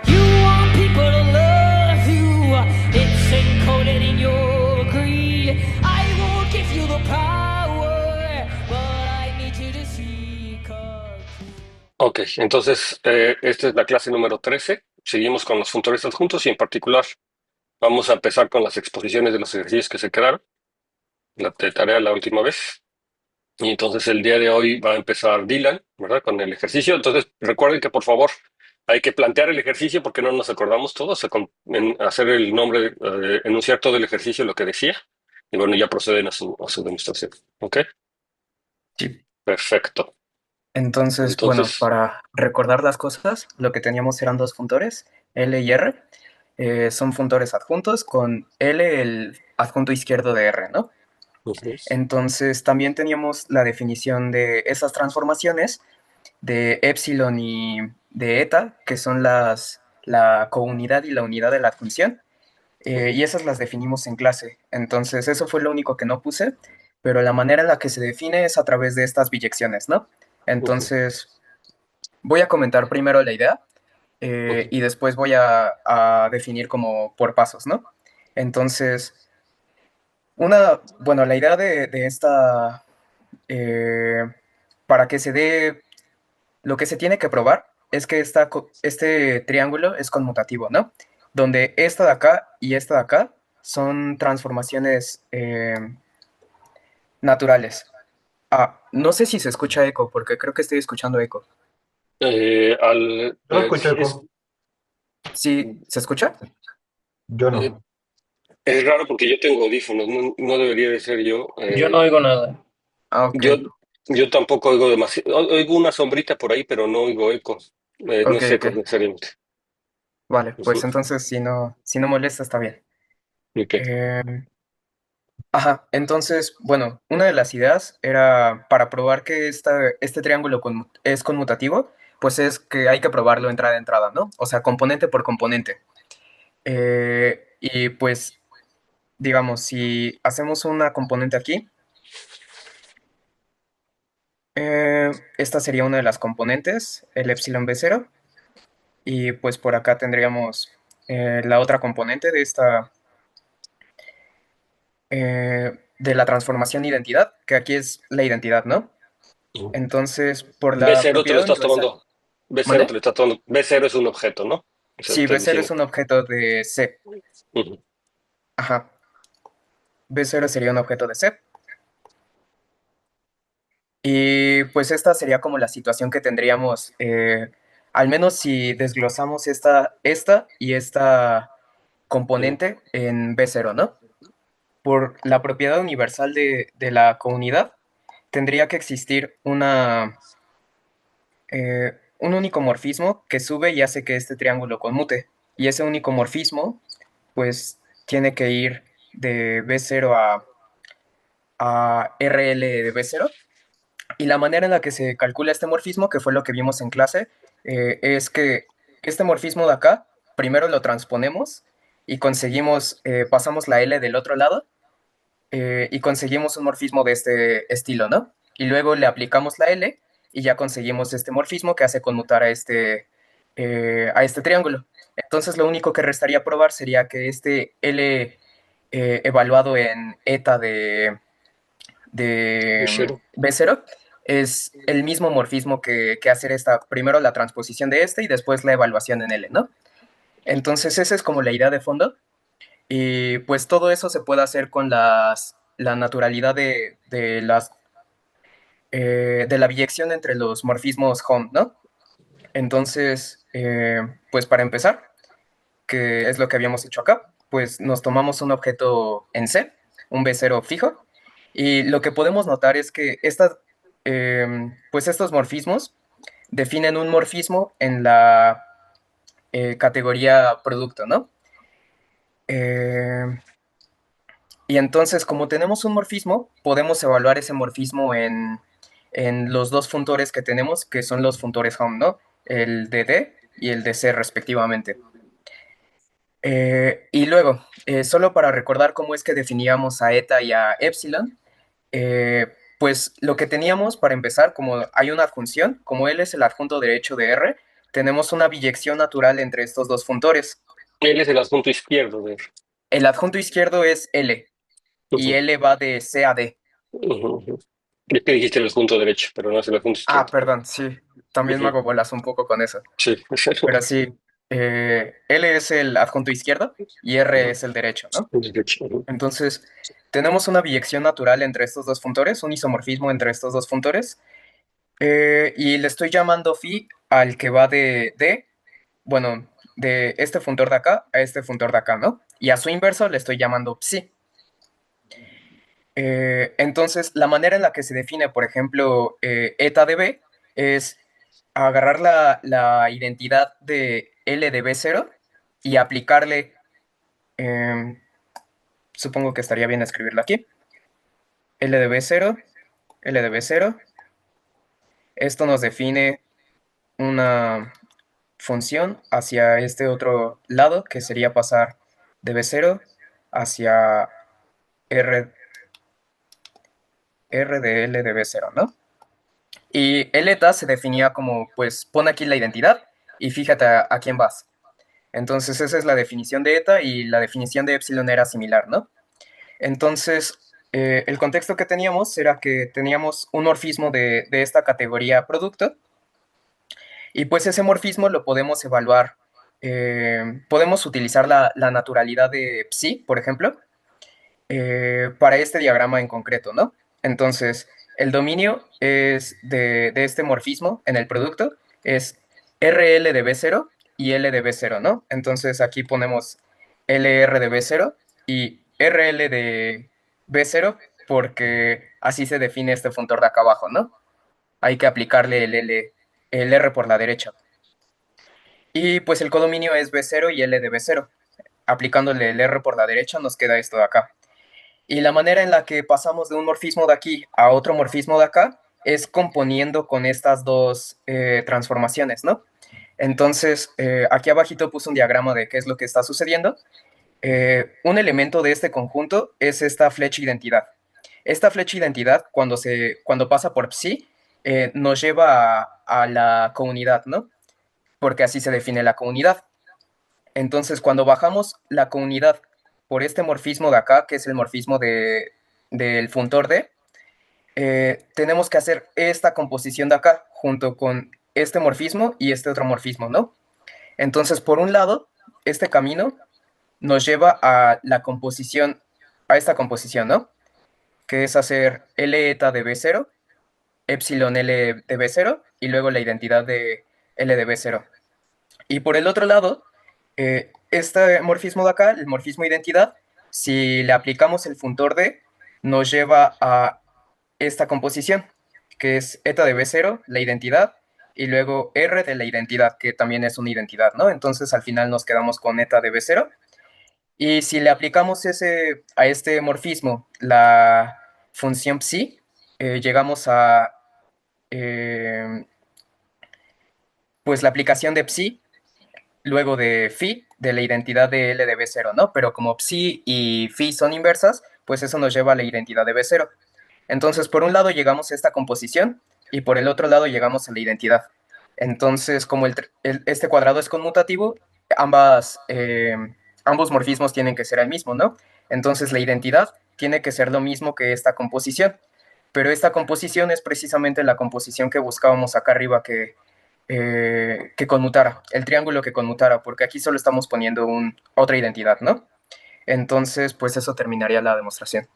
You want people to love you. It's encoded in your creed. I won't give you the power, but I need you to see. Ok, entonces esta es la clase número 13. Seguimos con los funtores adjuntos y en particular vamos a empezar con las exposiciones de los ejercicios que se quedaron, la de tarea la última vez. Y entonces el día de hoy va a empezar Dylan, ¿verdad? Con el ejercicio. Entonces recuerden que por favor hay que plantear el ejercicio porque no nos acordamos todos, hacer el nombre, enunciar todo el ejercicio, lo que decía. Y bueno, ya proceden a su demostración. ¿Ok? Sí. Perfecto. Entonces, bueno, Entonces, para recordar las cosas, lo que teníamos eran dos funtores, L y R. Son funtores adjuntos con L el adjunto izquierdo de R, ¿no? ujú, Entonces, también teníamos la definición de esas transformaciones de epsilon y de eta, que son la counidad y la unidad de la función. Y esas las definimos en clase. Entonces, eso fue lo único que no puse, pero la manera en la que se define es a través de estas biyecciones, ¿no? ujú, Entonces, voy a comentar primero la idea ujú. y después voy a definir como por pasos, ¿no? Entonces, bueno, la idea de esta, eh, para que se dé, lo que se tiene que probar es que este triángulo es conmutativo, ¿no? Donde esta de acá y esta de acá son transformaciones naturales. Ah, no sé si se escucha eco, porque creo que estoy escuchando eco. Yo escucho Sí, eco. ¿Sí? ¿Se escucha? Yo eh, no. es raro porque yo tengo audífonos, no debería de ser yo. Yo no oigo nada. Ah, ok. Yo, yo tampoco oigo demasiado. Oigo una sombrita por ahí, pero no oigo eco. No Ok, es ok. eco necesariamente. Vale, pues Ujú. entonces si no molesta está bien. Ok. Em, ajá, entonces, bueno, una de las ideas era para probar que este triángulo es conmutativo, pues es que hay que probarlo entrada a entrada, ¿no? O sea, componente por componente. Y pues, digamos, si hacemos una componente aquí, esta sería una de las componentes, el epsilon b0, y pues por acá tendríamos la otra componente de la transformación identidad, que aquí es la identidad, ¿no? Ujú. Entonces, por b la cero te lo propiedad estás universal. tomando. B0 te lo ¿Mande? estás tomando. B0 es un objeto, ¿no? O sea, Sí, estás B0 es diciendo. un objeto de C. Ujú. Ajá. B0 sería un objeto de C. Y pues esta sería como la situación que tendríamos, al menos si desglosamos esta y esta Ujú. componente en B0, ¿no? Por la propiedad universal de la comunidad, tendría que existir un único morfismo que sube y hace que este triángulo conmute. Y ese único morfismo, pues, tiene que ir de B0 a RL de B0. Y la manera en la que se calcula este morfismo, que fue lo que vimos en clase, es que este morfismo de acá, primero lo transponemos y pasamos la L del otro lado y conseguimos un morfismo de este estilo, ¿no? Y luego le aplicamos la L y ya conseguimos este morfismo que hace conmutar a este triángulo. Entonces lo único que restaría probar sería que este L evaluado en eta de B0. B0 es el mismo morfismo que hacer primero la transposición de este y después la evaluación en L, ¿no? Entonces esa es como la idea de fondo. Y pues todo eso se puede hacer con la naturalidad de la biyección entre los morfismos home, ¿no? Entonces, pues para empezar, que es lo que habíamos hecho acá, pues nos tomamos un objeto en C, un B0 fijo, y lo que podemos notar es que pues estos morfismos definen un morfismo en la categoría producto, ¿no? Eh, Y entonces, como tenemos un morfismo, podemos evaluar ese morfismo en los dos funtores que tenemos, que son los funtores home, ¿no? El de D y el de C respectivamente. Y luego, solo para recordar cómo es que definíamos a eta y a epsilon, pues lo que teníamos para empezar, como hay una adjunción, como L es el adjunto derecho de R, tenemos una biyección natural entre estos dos funtores. Él es el adjunto izquierdo de... El adjunto izquierdo es L y Ujú, L va de C a D. ujú, ujú. Es que dijiste el adjunto derecho, pero no es el adjunto Ah, izquierdo. perdón, sí, también me Ujú, hago bolas un poco con eso. sí. Pero sí, L es el adjunto izquierdo y R Ujú, es el derecho, ¿no? derecho, ujú. Entonces, tenemos una biyección natural entre estos dos funtores, un isomorfismo entre estos dos funtores, y le estoy llamando phi al que va bueno, de este funtor de acá a este funtor de acá, ¿no? Y a su inverso le estoy llamando psi. Entonces, la manera en la que se define, por ejemplo, eta de B es agarrar la identidad de L de B0 y aplicarle, em, supongo que estaría bien escribirlo aquí, L de B0, L de B0. Esto nos define una función hacia este otro lado, que sería pasar de B0 hacia R, R de L de B0, ¿no? Y el eta se definía como, pues, pon aquí la identidad y fíjate a quién vas. Entonces, esa es la definición de eta y la definición de epsilon era similar, ¿no? Entonces, el contexto que teníamos era que teníamos un morfismo de esta categoría producto y pues ese morfismo lo podemos evaluar. Podemos utilizar la naturalidad de psi, por ejemplo, para este diagrama en concreto, ¿no? Entonces, el dominio es de este morfismo en el producto es RL de B0 y L de B0, ¿no? Entonces aquí ponemos LR de B0 y RL de B0 porque así se define este funtor de acá abajo, ¿no? Hay que aplicarle el R por la derecha. Y pues el codominio es B0 y L de B0. Aplicándole el R por la derecha nos queda esto de acá. Y la manera en la que pasamos de un morfismo de aquí a otro morfismo de acá es componiendo con estas dos transformaciones, ¿no? Entonces, aquí abajito puse un diagrama de qué es lo que está sucediendo. Un elemento de este conjunto es esta flecha identidad. Esta flecha identidad, cuando pasa por psi, nos lleva a la comunidad, ¿no? Porque así se define la comunidad. Entonces, cuando bajamos la comunidad por este morfismo de acá, que es el morfismo del funtor D, tenemos que hacer esta composición de acá junto con este morfismo y este otro morfismo, ¿no? Entonces, por un lado, este camino nos lleva a la composición, a esta composición, ¿no? Que es hacer L eta de B0, epsilon L de B0 y luego la identidad de L de B0. Y por el otro lado, este morfismo de acá, el morfismo identidad, si le aplicamos el funtor D, nos lleva a esta composición, que es eta de B0, la identidad, y luego R de la identidad, que también es una identidad, ¿no? Entonces al final nos quedamos con eta de B0. Y si le aplicamos a este morfismo la función psi, llegamos a pues la aplicación de psi luego de phi de la identidad de L de B0, ¿no? Pero como psi y phi son inversas, pues eso nos lleva a la identidad de B0. Entonces, por un lado llegamos a esta composición y por el otro lado llegamos a la identidad. Entonces, como este cuadrado es conmutativo, ambos morfismos tienen que ser el mismo, ¿no? Entonces, la identidad tiene que ser lo mismo que esta composición. Pero esta composición es precisamente la composición que buscábamos acá arriba que conmutara, el triángulo que conmutara, porque aquí solo estamos poniendo otra identidad, ¿no? Entonces, pues eso terminaría la demostración.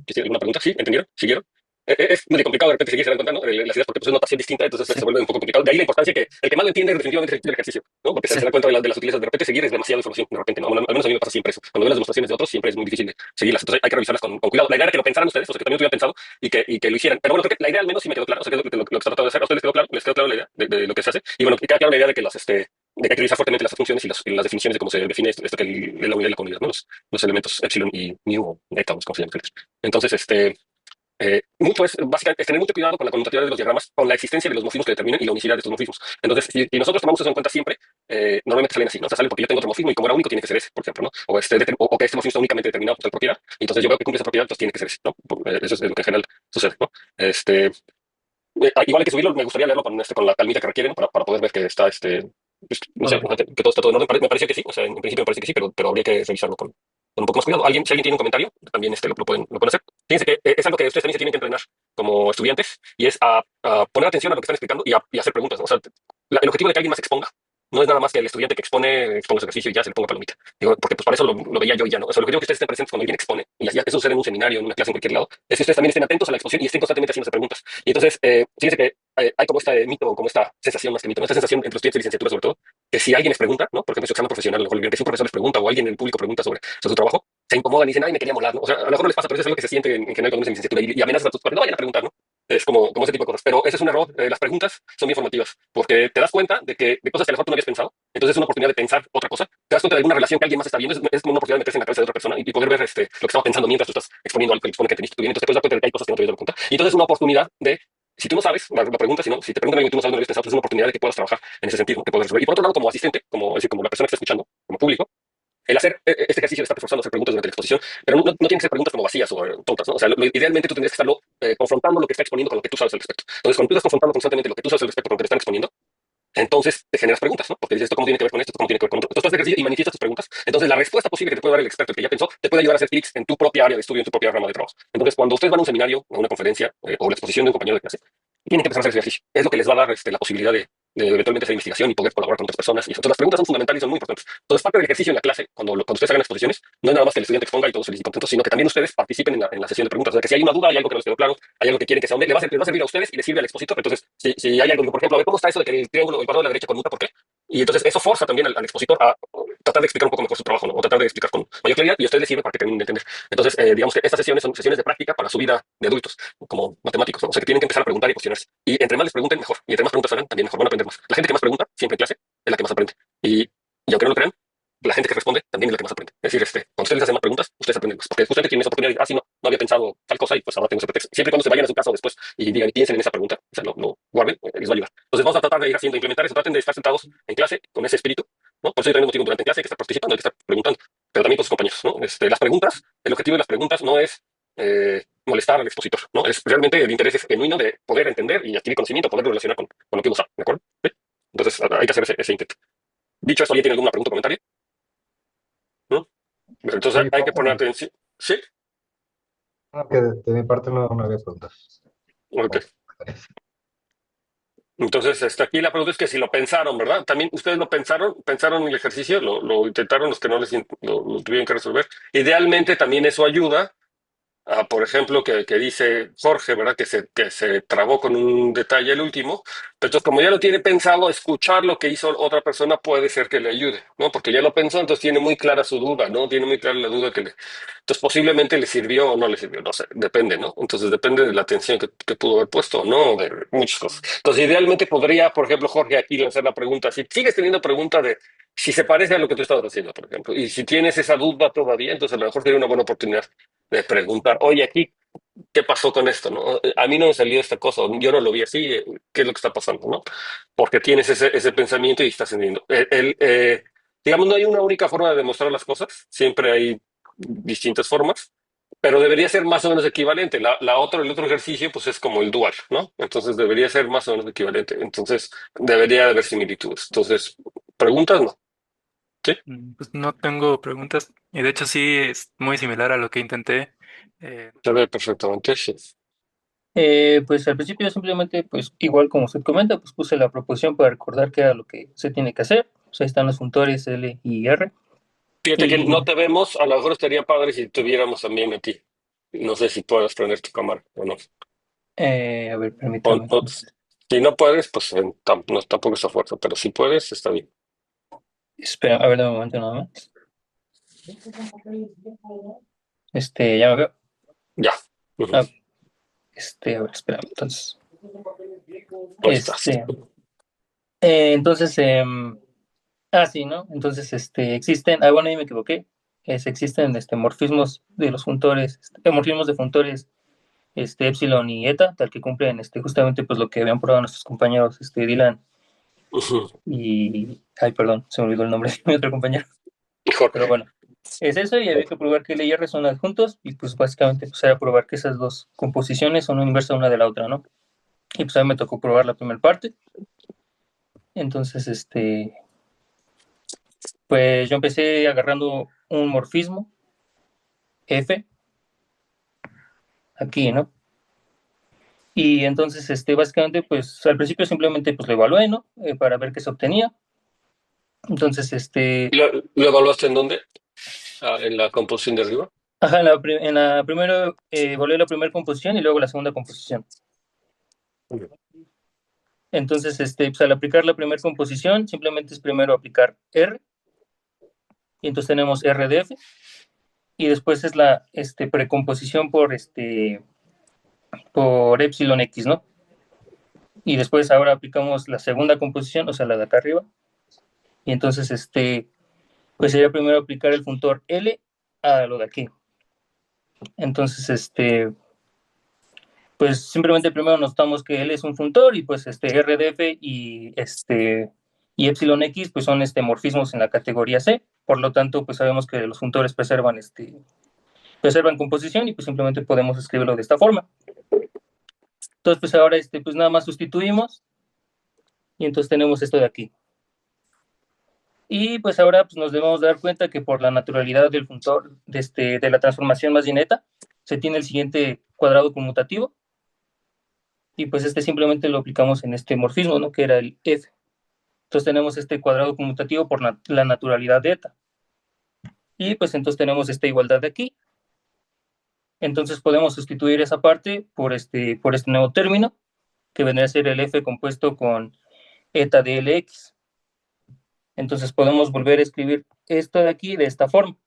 ¿Tiene alguna pregunta? Sí, ¿entendieron? ¿Siguieron? Es medio complicado de repente seguirse contando las ideas porque pues, es notación distinta, entonces Sí, se vuelve un poco complicado. De ahí la importancia que el que más lo entiende definitivamente es el ejercicio, ¿no? Porque se sí, da cuenta de las utilizas. De repente seguir es demasiada información, de repente, ¿no? Al menos a mí me pasa siempre eso. Cuando veo las demostraciones de otros, siempre es muy difícil de seguirlas. Entonces hay que revisarlas con cuidado. La idea era que lo pensaran ustedes, o sea, que también lo hubieran pensado y que lo hicieran. Pero bueno, creo que la idea al menos sí me quedó clara. O sea, que es lo que está tratando de hacer. ¿A ustedes les quedó claro la idea de lo que se hace? Y bueno, queda clara la idea de que de que hay que revisar fuertemente las funciones y las definiciones de cómo se define esto que es la unidad y la comunidad, ¿no? Los elementos epsilon y mu o eta, como se llama. Entonces, mucho es básicamente es tener mucho cuidado con la conmutatividad de los diagramas, con la existencia de los morfismos que determinan y la unicidad de estos morfismos. Entonces, si nosotros tomamos eso en cuenta siempre, normalmente salen así, ¿no? O sea, salen porque yo tengo otro morfismo y como era único tiene que ser ese, por ejemplo, ¿no? O que este morfismo está únicamente determinado por tal propiedad, y entonces yo veo que cumple esa propiedad, entonces tiene que ser ese, ¿no? Eso es lo que en general sucede, ¿no? Igual hay que subirlo, me gustaría leerlo con la calmita que requieren para poder ver que está, pues, no sé, Órale. que todo está todo en orden. Me pareció que sí, o sea, en principio me parece que sí, pero habría que revisarlo con un poco más cuidado. Si alguien tiene un comentario, también lo pueden hacer. Fíjense que es algo que ustedes también se tienen que entrenar como estudiantes y es a poner atención a lo que están explicando y hacer preguntas, ¿no? O sea, el objetivo de que alguien más exponga no es nada más que el estudiante que exponga su ejercicio y ya se le ponga palomita. Digo, porque pues para eso lo veía yo y ya, ¿no? O sea, el objetivo que ustedes estén presentes cuando alguien expone, y así eso sucede en un seminario, en una clase, en cualquier lado, es que ustedes también estén atentos a la exposición y estén constantemente haciéndose preguntas. Y entonces, fíjense que hay como este mito, como esta sensación más que mito, ¿no? Esta sensación entre los estudiantes de licenciatura sobre todo, que si alguien les pregunta, ¿no? Por ejemplo, en su examen profesional, o que si un profesor les pregunta o alguien en el público pregunta sobre su trabajo, se incomodan y dicen, ay, me quería molar, ¿no? O sea, a lo mejor no les pasa, pero eso es algo que se siente en general cuando uno es en licenciatura y amenazas a tus padres, no vayan a preguntar, ¿no? Es como ese tipo de cosas. Pero ese es un error. Las preguntas son bien formativas porque te das cuenta de cosas que a lo mejor tú no habías pensado. Entonces es una oportunidad de pensar otra cosa. Te das cuenta de alguna relación que alguien más está viendo. Es como una oportunidad de meterse en la cabeza de otra persona y poder ver lo que estaba pensando mientras tú estás exponiendo algo que expone que teniste tú bien. Entonces te puedes dar cuenta de que hay cosas que no te habías dado cuenta. Y entonces es una oportunidad de, si tú no sabes, la pregunta, si te preguntan algo y tú no sabes, no lo habías pensado, pues es una oportunidad de que puedas trabajar en ese sentido, ¿no? Que puedas resolver. Y por otro lado, como asistente, es decir, como la persona que está escuchando, como público, el hacer este ejercicio de estar forzando a hacer preguntas durante la exposición, pero no tienen que ser preguntas como vacías o tontas, ¿no? O sea, idealmente tú tendrías que estarlo confrontando lo que está exponiendo con lo que tú sabes al respecto. Entonces, cuando tú estás confrontando constantemente lo que tú sabes al respecto con lo que te están exponiendo, entonces te generas preguntas, ¿no? Porque dices, ¿esto cómo tiene que ver con esto? ¿Esto cómo tiene que ver con otro? Entonces, tú haces ejercicio y manifiestas tus preguntas. Entonces, la respuesta posible que te puede dar el experto, el que ya pensó, te puede ayudar a hacer clics en tu propia área de estudio, en tu propia rama de trabajo. Entonces, cuando ustedes van a un seminario, a una conferencia o la exposición de un compañero de clase, tienen que empezar a hacer ese ejercicio. Es lo que les va a dar la posibilidad de eventualmente hacer investigación y poder colaborar con otras personas. Y entonces, las preguntas son fundamentales y son muy importantes. Entonces, parte del ejercicio en la clase, cuando ustedes hagan exposiciones, no es nada más que el estudiante exponga y todos felices y contentos, sino que también ustedes participen en la sesión de preguntas. O sea, que si hay una duda, hay algo que no les quedó claro, hay algo que quieren que se ahonde, les va a servir a ustedes y les sirve al expositor. Entonces, si hay algo, por ejemplo, a ver cómo está eso de que el triángulo, el cuadrado de la derecha conmuta, ¿por qué? Y entonces eso forza también al expositor a tratar de explicar un poco mejor su trabajo, ¿no? O tratar de explicar con mayor claridad y a ustedes les sirve para que terminen de entender. Entonces, digamos que estas sesiones son sesiones de práctica para su vida de adultos, como matemáticos, ¿no? O sea, que tienen que empezar a preguntar y cuestionarse. Y entre más les pregunten, mejor. Y entre más preguntas hagan, también mejor. Van a aprender más. La gente que más pregunta, siempre en clase, es la que más aprende. Y aunque no lo crean, la gente que responde también es la que más aprende. Es decir, cuando ustedes les hacen más preguntas, ustedes aprenden más. Porque justamente tienen esa oportunidad de, no había pensado tal cosa y pues ahora tengo ese pretexto. Siempre y cuando se vayan a su casa o después y digan y piensen en esa pregunta, o sea, no guarden, les va a ayudar. Entonces vamos a tratar de ir haciendo, implementar eso. Traten de estar sentados en clase con ese espíritu, ¿no? Por eso yo también motivo durante en clase hay que estar participando, hay que estar preguntando, pero también con sus compañeros, ¿no? Las preguntas, el objetivo de las preguntas no es molestar al expositor, ¿no? Es realmente el interés es genuino de poder entender y adquirir conocimiento, poderlo relacionar con lo que uno sabe, ¿de acuerdo? ¿Sí? Entonces hay que hacer ese intento. Dicho esto, ¿alguien tiene alguna pregunta o comentario? ¿No? Entonces Sí, hay que poner Pablo, atención. Sí, no, que de mi parte no había preguntas. ok. O comentarios. Entonces, aquí la pregunta es que si lo pensaron, ¿verdad? También ustedes lo pensaron en el ejercicio, lo intentaron los que no lo tuvieron que resolver. Idealmente también eso ayuda. Por ejemplo, que dice Jorge, ¿verdad? Que se trabó con un detalle el último. Pero entonces, como ya lo tiene pensado, escuchar lo que hizo otra persona puede ser que le ayude, ¿no? Porque ya lo pensó, entonces tiene muy clara su duda, ¿no? Tiene muy clara la duda Entonces, posiblemente le sirvió o no le sirvió, no sé, depende, ¿no? Entonces, depende de la atención que pudo haber puesto, ¿no? De muchas cosas. Entonces, idealmente podría, por ejemplo, Jorge, aquí lanzar la pregunta, si sigues teniendo pregunta de si se parece a lo que tú estabas haciendo, por ejemplo, y si tienes esa duda todavía, entonces a lo mejor sería una buena oportunidad de preguntar, oye, aquí, ¿qué pasó con esto? ¿No? A mí no me salió esta cosa, yo no lo vi así, ¿qué es lo que está pasando? ¿No? Porque tienes ese pensamiento y estás entendiendo. Digamos, no hay una única forma de demostrar las cosas, siempre hay distintas formas, pero debería ser más o menos equivalente. El otro ejercicio, pues es como el dual, ¿no? Entonces debería ser más o menos equivalente. Entonces debería de haber similitudes. Entonces, preguntas, no. ¿Sí? Pues no tengo preguntas y de hecho sí es muy similar a lo que intenté. Se ve perfectamente, sí. Pues al principio simplemente, pues igual como usted comenta, pues puse la proposición para recordar qué era lo que se tiene que hacer. Pues ahí están los funtores L y R. Fíjate que Y no te vemos, a lo mejor estaría padre si tuviéramos también a ti. No sé si puedas prender tu cámara o no. a ver, O- permítame. o- si no puedes, pues no, tampoco es a fuerza, pero si puedes, está bien. Espera, a ver, dame un momento nada más. Ya me veo. Ya. Ujú. Ah, a ver, espera, entonces. Ahí estás. Este, entonces, sí, ¿no? Entonces, existen, bueno, ahí me equivoqué. Existen morfismos de los funtores, morfismos de funtores epsilon y eta, tal que cumplen justamente pues lo que habían probado nuestros compañeros Dylan Ujú. y... Ay, perdón, se me olvidó el nombre de mi otro compañero. Mejor. Pero bueno, es eso y había que probar que L y R son adjuntos y pues básicamente pues era probar que esas dos composiciones son inversas una de la otra, ¿no? Y pues a mí me tocó probar la primera parte. Entonces, pues yo empecé agarrando un morfismo F aquí, ¿no? Y entonces, básicamente, pues al principio simplemente pues lo evalué, ¿no? Para ver qué se obtenía. Entonces, ¿Lo evaluaste en dónde? Ah, en la composición de arriba. ajá, en la primera, evalué la primera composición y luego la segunda composición. Entonces, pues al aplicar la primera composición, simplemente es primero aplicar R, y entonces tenemos RDF, y después es la precomposición por epsilon X, ¿no? Y después ahora aplicamos la segunda composición, o sea, la de acá arriba, y entonces, pues sería primero aplicar el funtor L a lo de aquí. Entonces, pues simplemente primero notamos que L es un funtor y pues RDF y epsilon X pues son morfismos en la categoría C, por lo tanto pues sabemos que los funtores preservan composición y pues simplemente podemos escribirlo de esta forma. Entonces pues ahora pues nada más sustituimos y entonces tenemos esto de aquí. Y pues ahora pues nos debemos dar cuenta que por la naturalidad del funtor de la transformación más bien eta, se tiene el siguiente cuadrado conmutativo y pues simplemente lo aplicamos en este morfismo, ¿no? Que era el F. Entonces tenemos este cuadrado conmutativo por la naturalidad de eta. Y pues entonces tenemos esta igualdad de aquí. Entonces podemos sustituir esa parte por este nuevo término, que vendría a ser el F compuesto con eta de Lx. Entonces podemos volver a escribir esto de aquí de esta forma.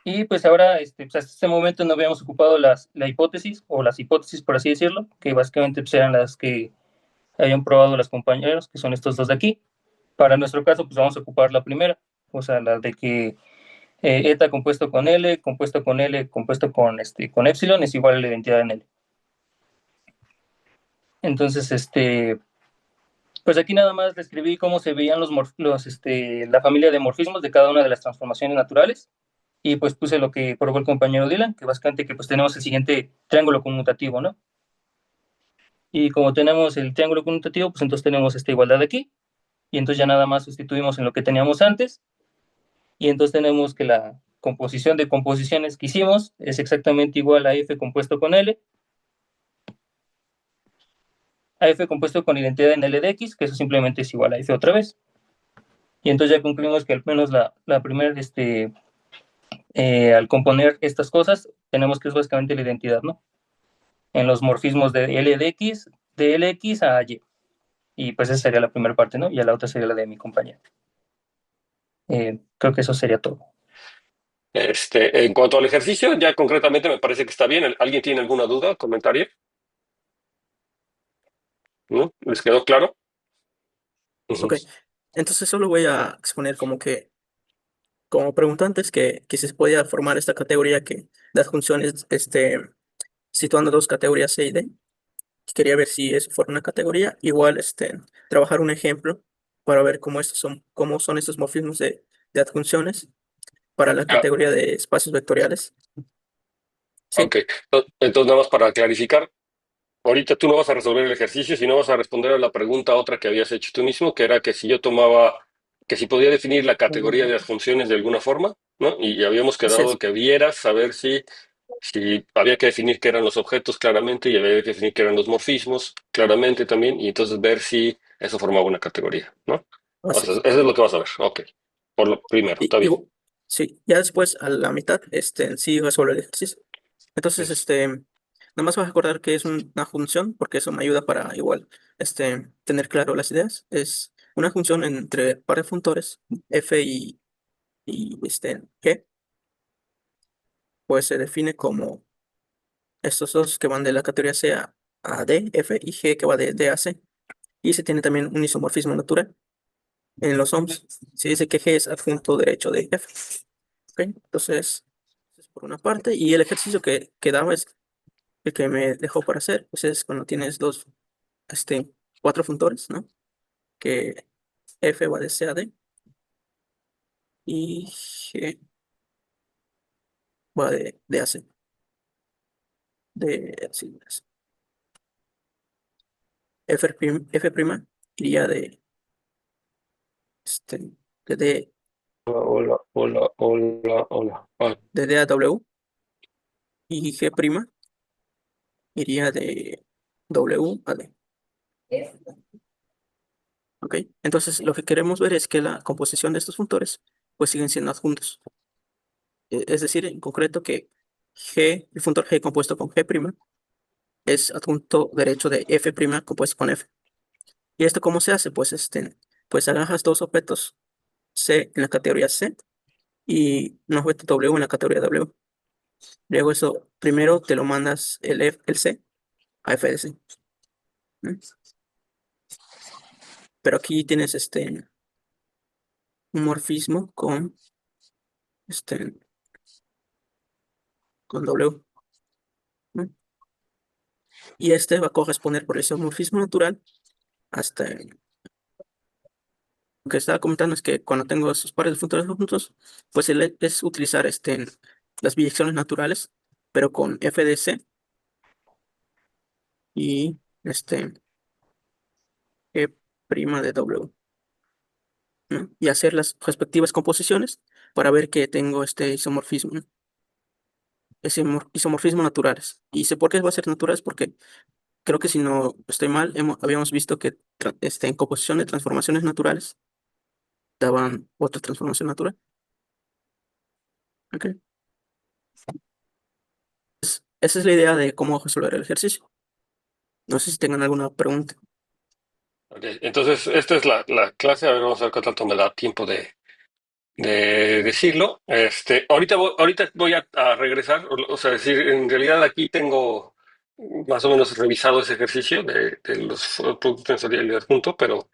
Y pues ahora, pues hasta este momento no habíamos ocupado la hipótesis, o las hipótesis por así decirlo, que básicamente pues, eran las que habían probado los compañeros, que son estos dos de aquí. Para nuestro caso, pues vamos a ocupar la primera, o sea, la de que eta compuesto con L, compuesto con con epsilon es igual a la identidad en L. Entonces, pues aquí nada más describí cómo se veían la familia de morfismos de cada una de las transformaciones naturales. Y pues puse lo que probó el compañero Dylan, que básicamente que pues tenemos el siguiente triángulo conmutativo, ¿no? Y como tenemos el triángulo conmutativo, pues entonces tenemos esta igualdad de aquí, y entonces ya nada más sustituimos en lo que teníamos antes, y entonces tenemos que la composición de composiciones que hicimos es exactamente igual a F compuesto con L, a F compuesto con identidad en L de X, que eso simplemente es igual a F otra vez. Y entonces ya concluimos que al menos la primera, al componer estas cosas, tenemos que es básicamente la identidad, ¿no? En los morfismos de L de Lx a Y. Y pues esa sería la primera parte, ¿no? Y la otra sería la de mi compañero. Creo que eso sería todo. En cuanto al ejercicio, ya concretamente me parece que está bien. ¿Alguien tiene alguna duda, comentario? ¿No? ¿Les quedó claro? Ujú. Ok, entonces solo voy a exponer como preguntantes que si se podía formar esta categoría de adjunciones, situando dos categorías C y D. Quería ver si eso fuera una categoría. Igual, trabajar un ejemplo para ver cómo son estos morfismos de adjunciones para la Ah, categoría de espacios vectoriales. Sí, ok. Entonces, nada más para clarificar, ahorita tú no vas a resolver el ejercicio, sino vas a responder a la pregunta otra que habías hecho tú mismo, que era que si yo tomaba, que si podía definir la categoría de adjunciones de alguna forma, ¿no? Y habíamos así quedado es. que vieras saber si había que definir qué eran los objetos claramente y había que definir qué eran los morfismos claramente también, y entonces ver si eso formaba una categoría, ¿no? O Así sea, es. eso es lo que vas a ver. Ok. Por lo primero, está bien. Sí, ya después a la mitad, sí resuelvo el ejercicio. Entonces, Es- nada más vas a acordar que es una función, porque eso me ayuda para igual, tener claro las ideas. Es una función entre par de funtores, f y g, pues se define como estos dos que van de la categoría C a D, F, y G que va de D a C. Y se tiene también un isomorfismo natural en los ohms. Se dice que G es adjunto derecho de F. ¿Ok? Entonces, por una parte, y el ejercicio que quedaba es el que me dejó para hacer, pues es cuando tienes cuatro funtores, ¿no? Que F va de C a D y G va de D a C. Sí, F' iría este, de D, Hola, hola, hola, hola. de D a W, y G' iría de W a D. ¿Ok? Entonces, lo que queremos ver es que la composición de estos funtores pues siguen siendo adjuntos. Es decir, en concreto que el funtor G compuesto con G' es adjunto derecho de F' compuesto con F. ¿Y esto cómo se hace? Pues agarras dos objetos C en la categoría C y un objeto W en la categoría W. Luego eso, primero te lo mandas el C a F de C. ¿Mm? Pero aquí tienes un morfismo este, con W. ¿Mm? Y este va a corresponder por ese morfismo natural hasta lo que estaba comentando es que cuando tengo esos pares de funtores juntos, pues es utilizar las biyecciones naturales, pero con F de C y G' de W, ¿no? Y hacer las respectivas composiciones para ver que tengo este isomorfismo, ¿no? Isomorfismo naturales. Y sé por qué va a ser naturales, porque creo que si no estoy mal, habíamos visto que en composición de transformaciones naturales daban otra transformación natural. ¿Ok? Esa es la idea de cómo resolver el ejercicio. No sé si tengan alguna pregunta. Ok, entonces esta es la clase. A ver, vamos a ver qué tanto me da tiempo de decirlo. Ahorita voy a regresar, o sea, decir, en realidad aquí tengo más o menos revisado ese ejercicio de los productos tensoriales adjunto, pero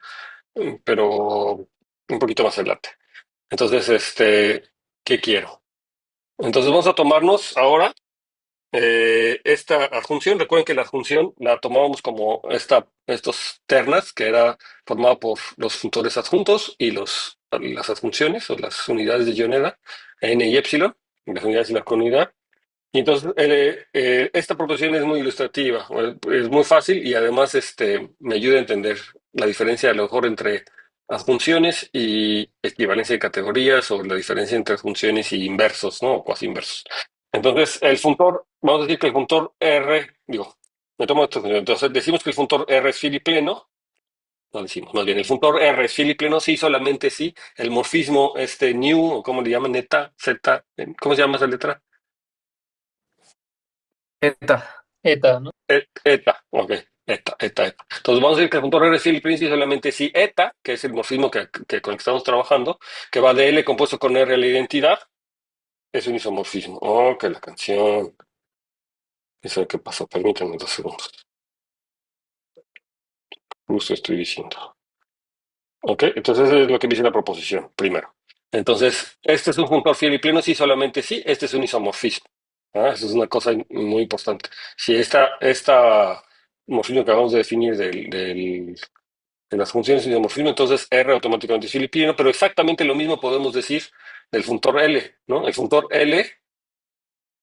un poquito más adelante. Entonces, ¿qué quiero? Entonces vamos a tomarnos ahora esta adjunción. Recuerden que la adjunción la tomábamos como estos ternas, que era formada por los funtores adjuntos y las adjunciones o las unidades de Yoneda, n y epsilon, las unidades de la comunidad. Y entonces esta proposición es muy ilustrativa, es muy fácil y además me ayuda a entender la diferencia a lo mejor entre adjunciones y equivalencia de categorías, o la diferencia entre adjunciones y inversos, ¿no? O cuasi inversos. Entonces, vamos a decir que el funtor R, me tomo esto, entonces decimos que el funtor R es filipleno. No decimos, más bien, el funtor R es filipleno sí, solamente sí. El morfismo, new, o como le llaman, eta, z, ¿cómo se llama esa letra? Eta. Eta, ¿no? Eta, ok, eta. Entonces vamos a decir que el punto R es Philip y solamente si eta, que es el morfismo con el que estamos trabajando, que va de L compuesto con R a la identidad, es un isomorfismo. Oh, que la canción. Eso qué pasó, permítanme 2 segundos. Justo estoy diciendo. Ok, entonces eso es lo que dice la proposición, primero. Entonces, este es un juntor fiel y pleno, sí, solamente sí, este es un isomorfismo. Eso es una cosa muy importante. Si esta morfismo que acabamos de definir de las funciones de isomorfismo, entonces R automáticamente es filipino, pero exactamente lo mismo podemos decir del funtor L, ¿no? El funtor L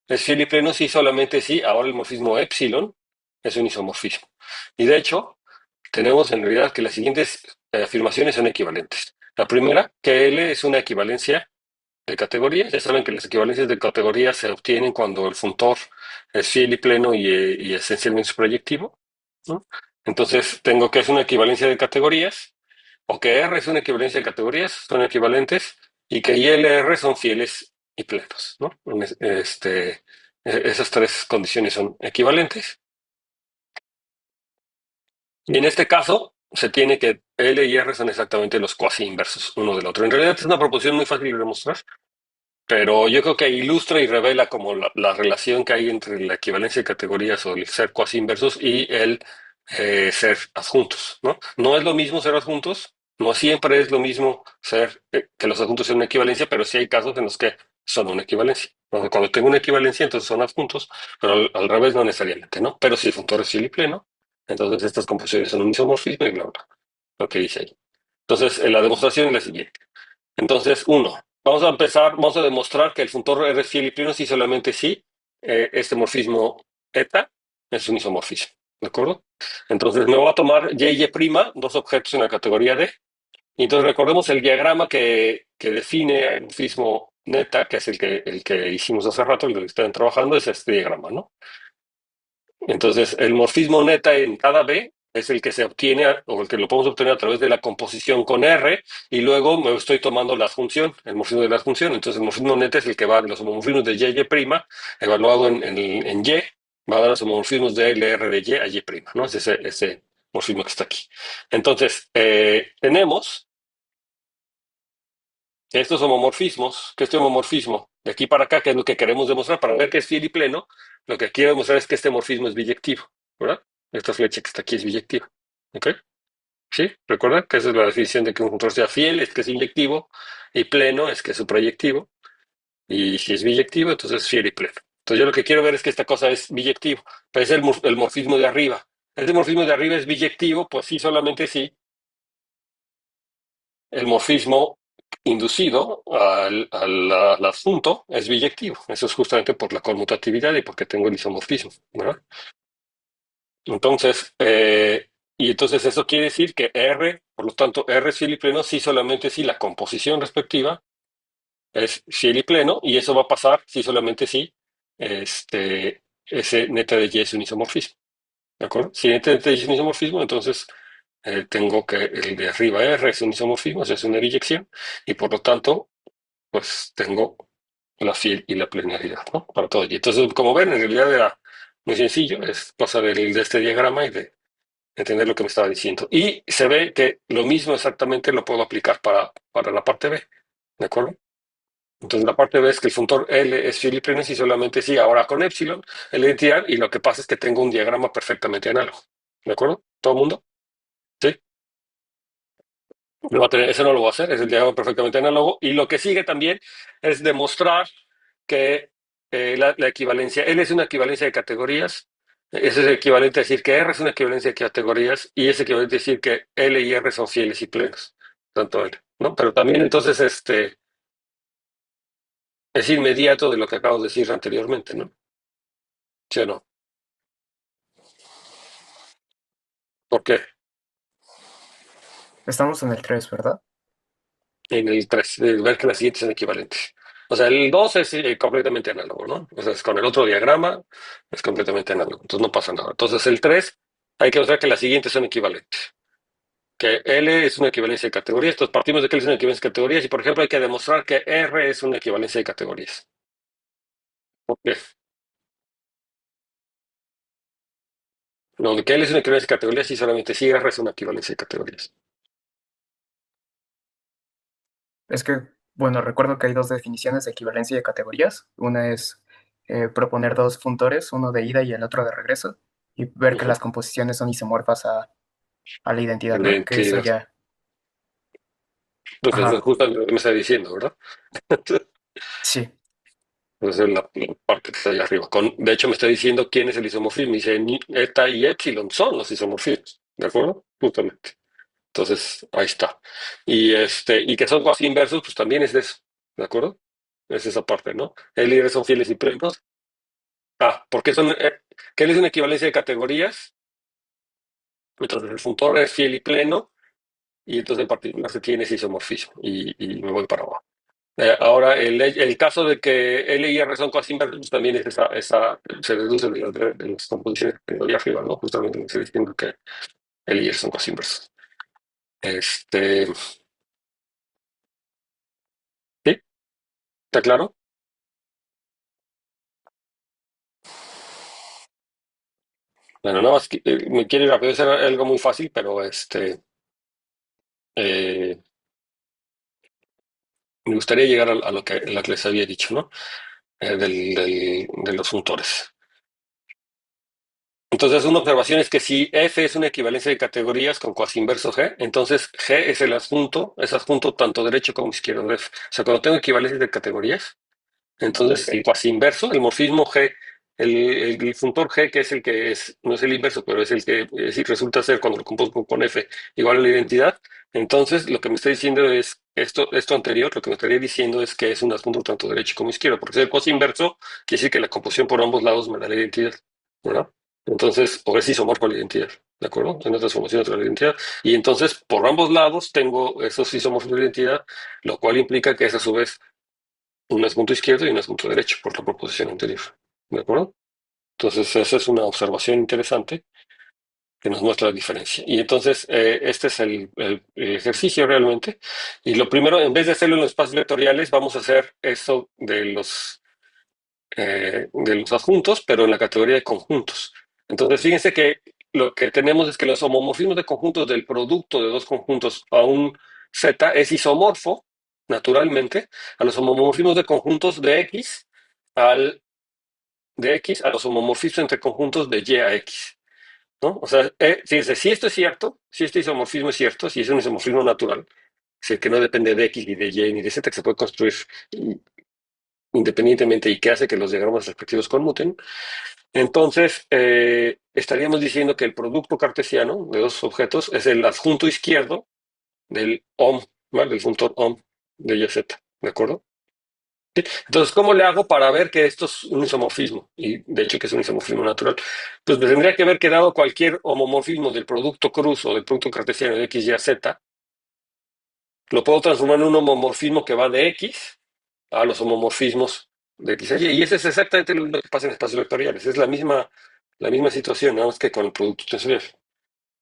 es filipleno sí, solamente sí, ahora el morfismo epsilon es un isomorfismo. Y de hecho, tenemos en realidad que las siguientes afirmaciones son equivalentes. La primera, que L es una equivalencia de categoría. Ya saben que las equivalencias de categoría se obtienen cuando el funtor es fiel y pleno y esencialmente es proyectivo, ¿no? Entonces tengo que es una equivalencia de categorías, o que R es una equivalencia de categorías, son equivalentes, y que I, L, R son fieles y plenos, ¿no? Esas tres condiciones son equivalentes. Y en este caso, se tiene que L y R son exactamente los cuasi inversos uno del otro. En realidad es una proposición muy fácil de demostrar, pero yo creo que ilustra y revela como la relación que hay entre la equivalencia de categorías o el ser cuasi inversos y el ser adjuntos, ¿no? No es lo mismo ser adjuntos, no siempre es lo mismo que los adjuntos sean una equivalencia, pero sí hay casos en los que son una equivalencia. Cuando tengo una equivalencia, entonces son adjuntos, pero al revés no necesariamente, ¿no? Pero si el funtor es fiel y pleno, entonces estas composiciones son un isomorfismo y bla, bla, lo que dice ahí. Entonces, la demostración es la siguiente. Entonces, vamos a demostrar que el funtor R es fiel y pleno si solamente si este morfismo eta es un isomorfismo, ¿de acuerdo? Entonces, me voy a tomar y, dos objetos en la categoría D. Y entonces recordemos el diagrama que define el morfismo neta, que es el que hicimos hace rato, el que están trabajando, es este diagrama, ¿no? Entonces, el morfismo neta en cada B es el que se obtiene, o el que lo podemos obtener a través de la composición con R, y luego me estoy tomando la función, el morfismo de la función. Entonces, el morfismo neta es el que va de los homomorfismos de y, evaluado en Y, va a dar los homomorfismos de LR de Y a Y', ¿no? Es ese morfismo que está aquí. Entonces, tenemos estos homomorfismos, que este homomorfismo de aquí para acá, que es lo que queremos demostrar para ver que es fiel y pleno, lo que quiero demostrar es que este morfismo es biyectivo, ¿verdad? Esta flecha que está aquí es biyectiva. ¿Ok? ¿Sí? ¿Recuerdan que esa es la definición de que un funtor sea fiel? Es que es inyectivo, y pleno es que es suprayectivo. Y si es biyectivo, entonces es fiel y pleno. Entonces yo lo que quiero ver es que esta cosa es biyectivo, pero es el morfismo de arriba. ¿Este morfismo de arriba es biyectivo? Pues sí, solamente sí. El morfismo inducido al adjunto es biyectivo. Eso es justamente por la conmutatividad y porque tengo el isomorfismo, ¿verdad? Entonces, y entonces eso quiere decir que R, por lo tanto, R es fiel y pleno si solamente si la composición respectiva es fiel y pleno, y eso va a pasar si solamente si ese neta de Y es un isomorfismo. ¿De acuerdo? Si neta de Y es un isomorfismo, entonces tengo que el de arriba R es un isomorfismo, o sea, es una biyección, y por lo tanto, pues tengo la fiel y la plenaridad, ¿no? Para todo. Y entonces, como ven, en realidad era muy sencillo, es cosa de este diagrama y de entender lo que me estaba diciendo. Y se ve que lo mismo exactamente lo puedo aplicar para la parte B, ¿de acuerdo? Entonces la parte B es que el funtor L es fiel y pleno si solamente sí, ahora con epsilon, la identidad, y lo que pasa es que tengo un diagrama perfectamente análogo, ¿de acuerdo? ¿Todo el mundo? ¿Sí? Eso no lo voy a hacer, es el diagrama perfectamente análogo. Y lo que sigue también es demostrar que la equivalencia, L es una equivalencia de categorías, eso es equivalente a decir que R es una equivalencia de categorías, y es equivalente a decir que L y R son fieles y plenos, tanto L, ¿no? Pero también entonces es inmediato de lo que acabo de decir anteriormente, ¿no? ¿Sí o no? ¿Por qué? Estamos en el 3, ¿verdad? En el 3, ver que las siguientes son equivalentes. O sea, el 2 es completamente análogo, ¿no? O sea, es con el otro diagrama, es completamente análogo. Entonces no pasa nada. Entonces el 3, hay que mostrar que las siguientes son equivalentes. Que L es una equivalencia de categorías. Entonces partimos de que L es una equivalencia de categorías y, por ejemplo, hay que demostrar que R es una equivalencia de categorías. ¿Por qué? No, de que L es una equivalencia de categorías y solamente si R es una equivalencia de categorías. Es que, bueno, recuerdo que hay dos definiciones de equivalencia de categorías. Una es proponer dos funtores, uno de ida y el otro de regreso, y ver que las composiciones son isomorfas a la identidad, La ¿no? Que eso identidad. ya... Entonces, Ajá, justo lo que me está diciendo, ¿verdad? sí. Esa es la parte que está ahí arriba. De hecho, me está diciendo quién es el isomorfismo. Dice, eta y epsilon son los isomorfismos. ¿De acuerdo? Justamente. Entonces, ahí está. Y que son cuasi inversos, pues también es de eso. ¿De acuerdo? Es esa parte, ¿no? L y R son fieles y plenos. Porque que L es una equivalencia de categorías. Entonces, el funtor es fiel y pleno. Y entonces, en particular, se tiene ese isomorfismo. Y me voy para abajo. Ahora, el caso de que L y R son casi inversos, pues también es se reduce de las composiciones que doy arriba, ¿no? Justamente me estoy diciendo que L y R son casi inversos. ¿Sí? ¿Está claro? Bueno, nada más me quiero ir rápido, es algo muy fácil, pero eh, me gustaría llegar a lo que les había dicho, ¿no? De los funtores. Entonces, una observación es que si F es una equivalencia de categorías con cuasi inverso G, entonces G es adjunto tanto derecho como izquierdo de F. O sea, cuando tengo equivalencias de categorías, Entonces, el cuasi inverso, el morfismo G, el funtor G, que es el que es, no es el inverso, pero es el que resulta ser cuando lo compongo con F igual a la identidad. Entonces, lo que me está diciendo es esto anterior, lo que me estaría diciendo es que es un adjunto tanto derecho como izquierdo, porque si es el cuasi inverso, quiere decir que la composición por ambos lados me da la identidad, ¿verdad? Entonces, o es isomorfo a la identidad, ¿de acuerdo? Es una transformación entre la identidad. Y entonces, por ambos lados tengo esos isomorfos de la identidad, lo cual implica que es a su vez un punto izquierdo y un punto derecho, por la proposición anterior. ¿De acuerdo? Entonces, esa es una observación interesante que nos muestra la diferencia. Y entonces, este es el ejercicio realmente. Y lo primero, en vez de hacerlo en los espacios vectoriales, vamos a hacer eso de los adjuntos, pero en la categoría de conjuntos. Entonces, fíjense que lo que tenemos es que los homomorfismos de conjuntos del producto de dos conjuntos a un Z es isomorfo, naturalmente, a los homomorfismos de conjuntos de X a los homomorfismos entre conjuntos de Y a X, ¿no? O sea, fíjense, si esto es cierto, si este isomorfismo es cierto, si es un isomorfismo natural, es decir, que no depende de X, ni de Y, ni de Z, que se puede construir independientemente y que hace que los diagramas respectivos conmuten, entonces estaríamos diciendo que el producto cartesiano de dos objetos es el adjunto izquierdo del OM, ¿vale? Del funtor OM de YZ, ¿de acuerdo? ¿Sí? Entonces, ¿cómo le hago para ver que esto es un isomorfismo? Y de hecho que es un isomorfismo natural. Pues me tendría que haber quedado cualquier homomorfismo del producto cruz o del producto cartesiano de X, Y, Z. Lo puedo transformar en un homomorfismo que va de X a los homomorfismos de X a Y. Y eso es exactamente lo que pasa en espacios vectoriales. Es la misma situación, nada más que con el producto tensorial.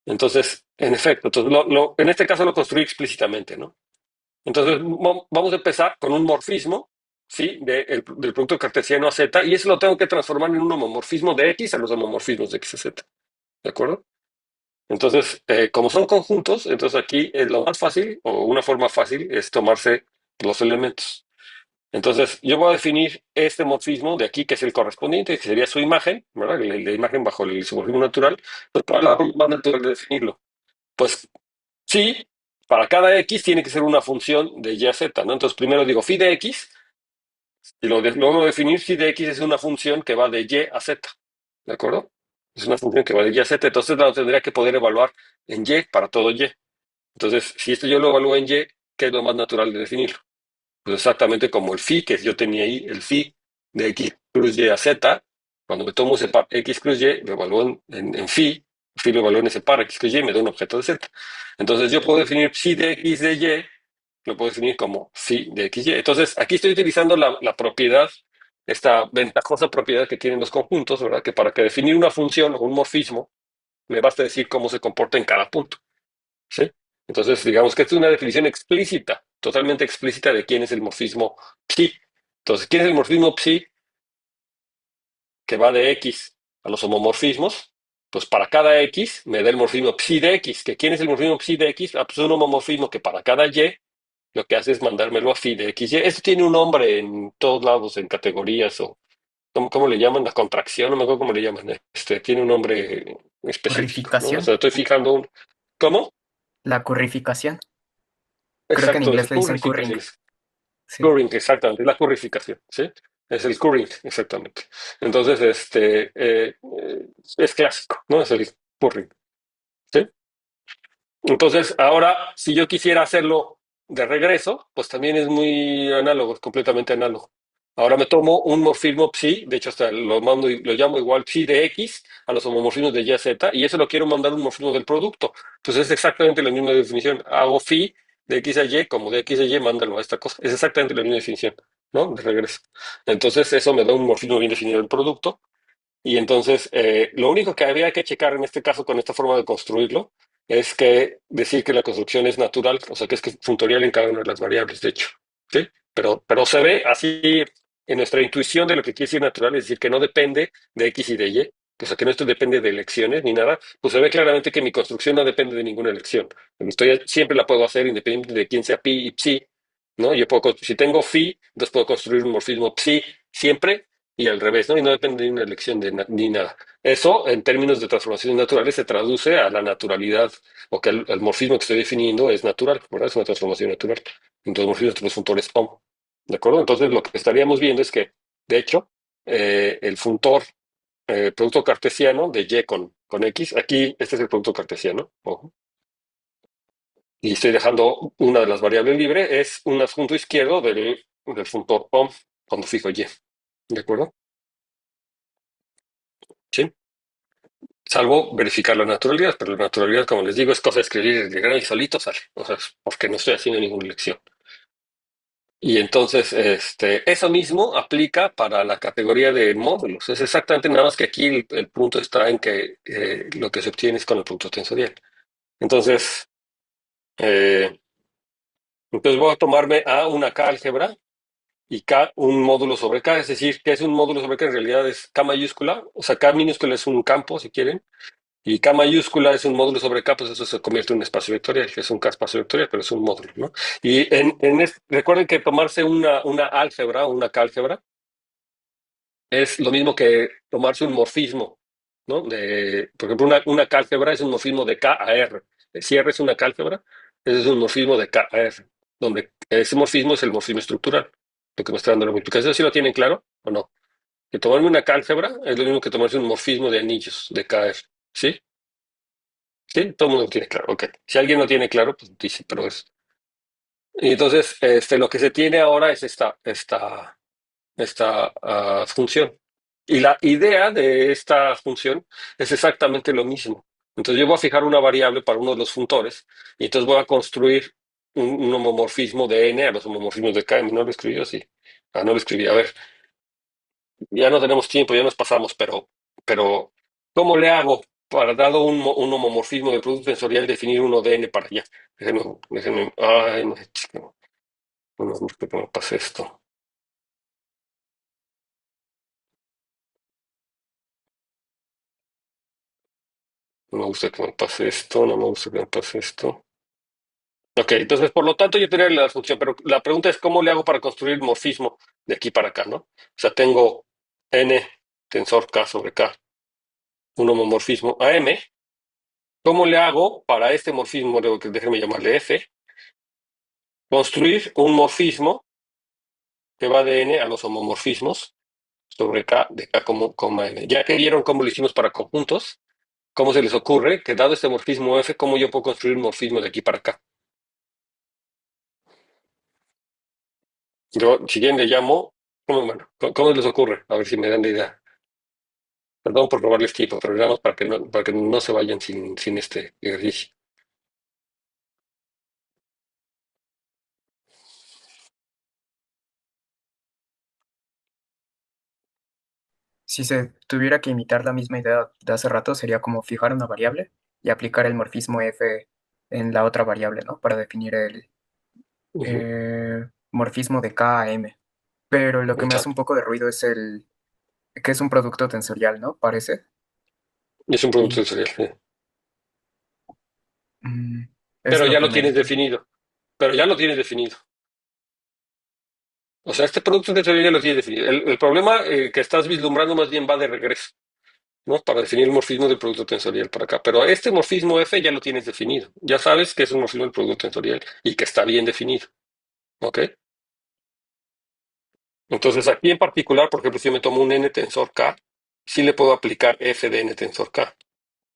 Entonces, en efecto, entonces en este caso lo construí explícitamente, ¿no? Entonces, vamos a empezar con un morfismo, ¿sí? Del producto cartesiano a Z, y eso lo tengo que transformar en un homomorfismo de X a los homomorfismos de X a Z. ¿De acuerdo? Entonces, como son conjuntos, entonces aquí lo más fácil, o una forma fácil, es tomarse los elementos. Entonces, yo voy a definir este morfismo de aquí, que es el correspondiente, que sería su imagen, ¿verdad? La imagen bajo el isomorfismo natural. Pues, ¿cuál es la forma más natural de definirlo? Pues sí, para cada X tiene que ser una función de Y a Z, ¿no? Entonces, primero digo phi de X, y luego definir phi de X es una función que va de Y a Z, ¿de acuerdo? Es una función que va de Y a Z, entonces la tendría que poder evaluar en Y para todo Y. Entonces, si esto yo lo evalúo en Y, ¿qué es lo más natural de definirlo? Pues exactamente como el phi que yo tenía ahí, el phi de X cruz Y a Z, cuando me tomo ese par X cruz Y, lo evalúo en phi lo evalúo en ese par X cruz Y y me da un objeto de Z. Entonces yo puedo definir psi de X de Y, lo puedo definir como phi de XY. Entonces aquí estoy utilizando la propiedad, esta ventajosa propiedad que tienen los conjuntos, ¿verdad? Que para que definir una función o un morfismo, me basta decir cómo se comporta en cada punto, ¿sí? Entonces, digamos que esta es una definición explícita, totalmente explícita de quién es el morfismo psi. Entonces, ¿quién es el morfismo psi? Que va de X a los homomorfismos. Pues para cada X me da el morfismo psi de X. ¿Que quién es el morfismo psi de X? Ah, pues un homomorfismo que para cada Y lo que hace es mandármelo a phi de XY. Esto tiene un nombre en todos lados, en categorías o ¿cómo le llaman? La contracción, no me acuerdo cómo le llaman. Tiene un nombre específico, ¿no? O Currificación. sea, estoy fijando un... ¿Cómo? La currificación. Creo que en Exacto, es inglés le dicen curring. currificación. Sí. Curring, exactamente, es la currificación, ¿sí? Es el curring, exactamente. Entonces, es clásico, ¿no? Es el curring, ¿sí? Entonces, ahora, si yo quisiera hacerlo de regreso, pues también es muy análogo, es completamente análogo. Ahora me tomo un morfismo psi, de hecho hasta lo mando y lo llamo igual psi de X a los homomorfismos de Y, Z, y eso lo quiero mandar un morfismo del producto. Entonces es exactamente la misma definición. Hago phi de X a Y, como de X a Y, mándalo a esta cosa. Es exactamente la misma definición, ¿no? De regreso. Entonces eso me da un morfismo bien definido del producto. Y entonces, lo único que había que checar en este caso con esta forma de construirlo es que decir que la construcción es natural, o sea, que es funtorial en cada una de las variables, de hecho, ¿sí? Pero se ve así en nuestra intuición de lo que quiere decir natural, es decir, que no depende de X y de Y, o sea, que no esto depende de elecciones ni nada, pues se ve claramente que mi construcción no depende de ninguna elección. Siempre la puedo hacer independientemente de quién sea pi y psi, ¿no? Si tengo phi, entonces puedo construir un morfismo psi siempre y al revés, ¿no? Y no depende de una elección ni nada. Eso, en términos de transformaciones naturales, se traduce a la naturalidad, o que el morfismo que estoy definiendo es natural, ¿verdad? Es una transformación natural. Entonces, morfismos entre los funtores OM. ¿De acuerdo? Entonces lo que estaríamos viendo es que, de hecho, el funtor producto cartesiano de y con x, aquí este es el producto cartesiano, ojo, y estoy dejando una de las variables libre, es un adjunto izquierdo del funtor ohm cuando fijo y. ¿De acuerdo? ¿Sí? Salvo verificar la naturalidad, pero la naturalidad, como les digo, es cosa de escribir, llegar y solito sale. O sea, es porque no estoy haciendo ninguna lección. Y entonces, eso mismo aplica para la categoría de módulos. Es exactamente nada más que aquí el punto está en que lo que se obtiene es con el producto tensorial. Entonces, eh, entonces voy a tomarme A una K álgebra y K un módulo sobre K. Es decir, que es un módulo sobre K en realidad es K mayúscula. O sea, K minúscula es un campo, si quieren. Y K mayúscula es un módulo sobre K, pues eso se convierte en un espacio vectorial, que es un K espacio vectorial, pero es un módulo, ¿no? Y recuerden que tomarse una álgebra, una K álgebra, es lo mismo que tomarse un morfismo, ¿no? Por ejemplo, una K álgebra es un morfismo de K a R. Si R es una K álgebra, ese es un morfismo de K a R, donde ese morfismo es el morfismo estructural, lo que me está dando la multiplicación. ¿Sí lo tienen claro o no? Que tomarme una K álgebra es lo mismo que tomarse un morfismo de anillos de K a R, ¿sí? Sí, todo el mundo lo tiene claro. Ok. Si alguien no tiene claro, pues dice, pero es. Y entonces, lo que se tiene ahora es esta función. Y la idea de esta función es exactamente lo mismo. Entonces, yo voy a fijar una variable para uno de los funtores y entonces voy a construir un homomorfismo de n a los homomorfismos de k. ¿No lo escribí así? Ah, no lo escribí. A ver, ya no tenemos tiempo, ya nos pasamos, pero ¿cómo le hago para, dado un homomorfismo de producto tensorial, definir uno de n para allá? Déjenme, ay, no, chico, no me gusta que me pase esto. No me gusta que me pase esto, no me gusta que me pase esto. Ok, entonces, por lo tanto, yo tenía la función, pero la pregunta es cómo le hago para construir el morfismo de aquí para acá, ¿no? O sea, tengo n tensor k sobre k, un homomorfismo a m. ¿Cómo le hago para este morfismo, déjenme llamarle f, construir un morfismo que va de n a los homomorfismos sobre k de k como, n? Ya que vieron cómo lo hicimos para conjuntos, ¿cómo se les ocurre que dado este morfismo f, cómo yo puedo construir un morfismo de aquí para acá? Yo, si bien le llamo, bueno, ¿cómo les ocurre? A ver si me dan la idea. Perdón por robarles tiempo, pero nada más para que no se vayan sin este ejercicio. Si se tuviera que imitar la misma idea de hace rato, sería como fijar una variable y aplicar el morfismo f en la otra variable, ¿no? Para definir el Ujú, morfismo de k a m. Pero lo que me hace un exacto. poco de ruido es que es un producto tensorial, ¿no? Parece. Es un producto Y sensorial, sí. mm, es Pero lo ya que lo me... tienes definido. Pero ya lo tienes definido. O sea, este producto tensorial ya lo tienes definido. El problema que estás vislumbrando más bien va de regreso, ¿no? Para definir el morfismo del producto tensorial para acá. Pero este morfismo F ya lo tienes definido. Ya sabes que es un morfismo del producto tensorial y que está bien definido. ¿Ok? Entonces aquí en particular, por ejemplo, si yo me tomo un n tensor K, sí le puedo aplicar F de n tensor K,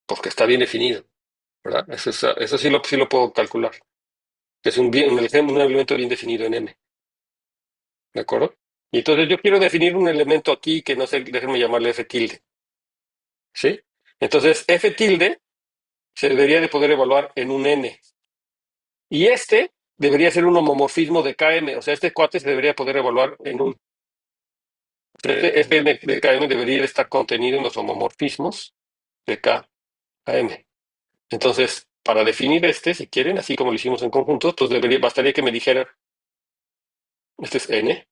porque está bien definido, ¿verdad? Eso sí lo puedo calcular. Es un elemento bien definido en M, ¿de acuerdo? Y entonces yo quiero definir un elemento aquí que no sé, déjenme llamarle F tilde, ¿sí? Entonces F tilde se debería de poder evaluar en un N. Y este debería ser un homomorfismo de KM, o sea, este cuate se debería poder evaluar en un. Este F de KM debería estar contenido en los homomorfismos de K a M. Entonces, para definir si quieren, así como lo hicimos en conjunto, pues bastaría que me dijera, este es N,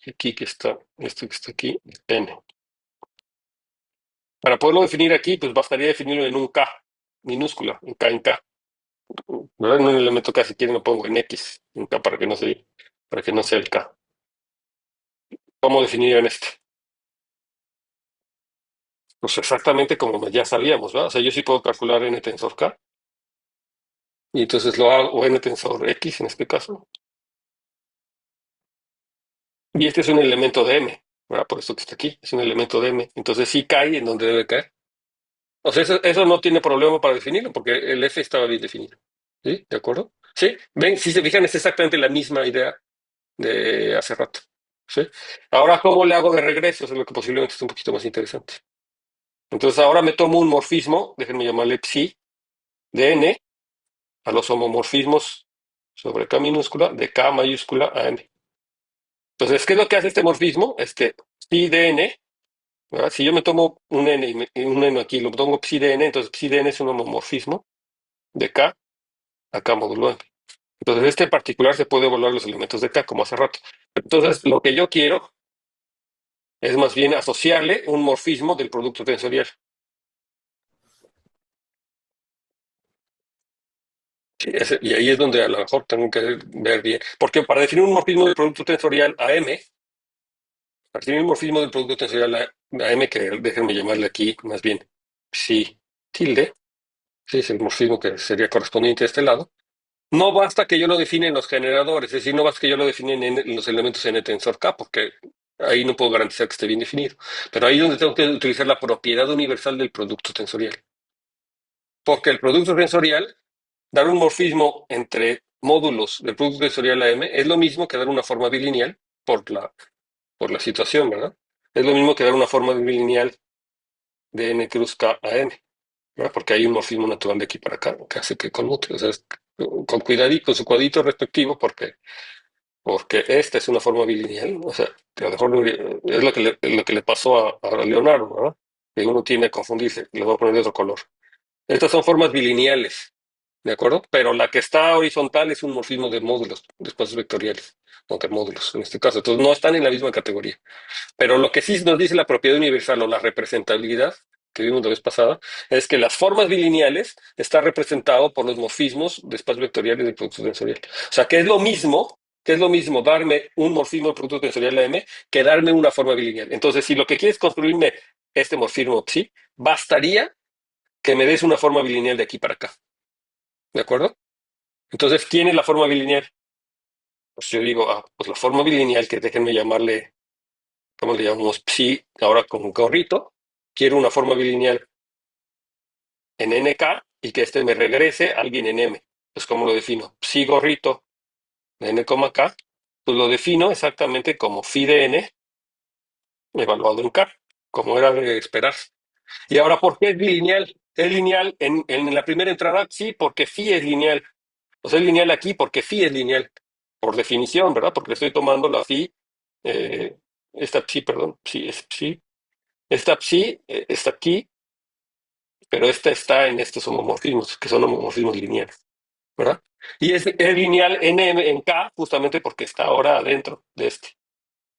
aquí que está, esto que está aquí, N. Para poderlo definir aquí, pues bastaría definirlo en un K minúscula, un K en K. ¿Verdad? En un elemento K, si quieren lo pongo en X, un K para que no sea el K. ¿Cómo definir en este? Pues exactamente como ya sabíamos, ¿verdad? O sea, yo sí puedo calcular N tensor K, y entonces lo hago, o N tensor X en este caso. Y este es un elemento de M, ¿verdad? Por eso que está aquí, es un elemento de M. Entonces sí cae en donde debe caer. O sea, eso no tiene problema para definirlo, porque el F estaba bien definido. ¿Sí? ¿De acuerdo? Sí, ven, si se fijan, es exactamente la misma idea de hace rato. ¿Sí? Ahora, ¿cómo le hago de regreso? Eso es lo que posiblemente es un poquito más interesante. Entonces, ahora me tomo un morfismo, déjenme llamarle psi, de n a los homomorfismos sobre K minúscula, de K mayúscula a n. Entonces, ¿qué es lo que hace este morfismo? Es que psi de n, ¿verdad? Si yo me tomo un n y un n aquí, lo pongo psi de n, entonces psi de n es un homomorfismo de K a K módulo n. Entonces, este en particular se puede evaluar los elementos de K, como hace rato. Entonces, lo que yo quiero es más bien asociarle un morfismo del producto tensorial. Sí, y ahí es donde a lo mejor tengo que ver bien. Porque para definir un morfismo del producto tensorial a M, para definir un morfismo del producto tensorial a M, que déjenme llamarle aquí más bien psi tilde, sí, es el morfismo que sería correspondiente a este lado. No basta que yo lo define en los generadores, es decir, no basta que yo lo define en los elementos n tensor K, porque ahí no puedo garantizar que esté bien definido. Pero ahí es donde tengo que utilizar la propiedad universal del producto tensorial. Porque el producto tensorial, dar un morfismo entre módulos del producto tensorial a M, es lo mismo que dar una forma bilineal por la situación, ¿verdad? Es lo mismo que dar una forma bilineal de n cruz K a n, ¿verdad? Porque hay un morfismo natural de aquí para acá que hace que conmute. O sea, con cuidadito, con su cuadrito respectivo, porque esta es una forma bilineal. O sea, que a lo mejor es lo que le pasó a Leonardo, ¿verdad? Que uno tiene que confundirse, le voy a poner de otro color. Estas son formas bilineales, ¿de acuerdo? Pero la que está horizontal es un morfismo de módulos, de espacios vectoriales, no de módulos en este caso. Entonces no están en la misma categoría. Pero lo que sí nos dice la propiedad universal o la representabilidad que vimos la vez pasada es que las formas bilineales están representadas por los morfismos de espacios vectoriales del producto tensorial. O sea, que es lo mismo darme un morfismo del producto tensorial a M que darme una forma bilineal. Entonces, si lo que quieres construirme este morfismo psi, bastaría que me des una forma bilineal de aquí para acá. ¿De acuerdo? Entonces, ¿quién es la forma bilineal? Pues yo digo, pues la forma bilineal, que déjenme llamarle, ¿cómo le llamamos? Psi, ahora con gorrito. Quiero una forma bilineal en NK y que este me regrese a alguien en M. Pues, ¿cómo lo defino? Psi gorrito de N, K, pues lo defino exactamente como phi de N evaluado en K, como era de esperar. Y ahora, ¿por qué es bilineal? Es lineal en la primera entrada, sí, porque phi es lineal. O sea, es lineal aquí porque phi es lineal, por definición, ¿verdad? Porque estoy tomando la phi, eh, esta psi, perdón, psi es psi. Esta psi está aquí, pero esta está en estos homomorfismos, que son homomorfismos lineales, ¿verdad? Y es lineal en K justamente porque está ahora adentro de este,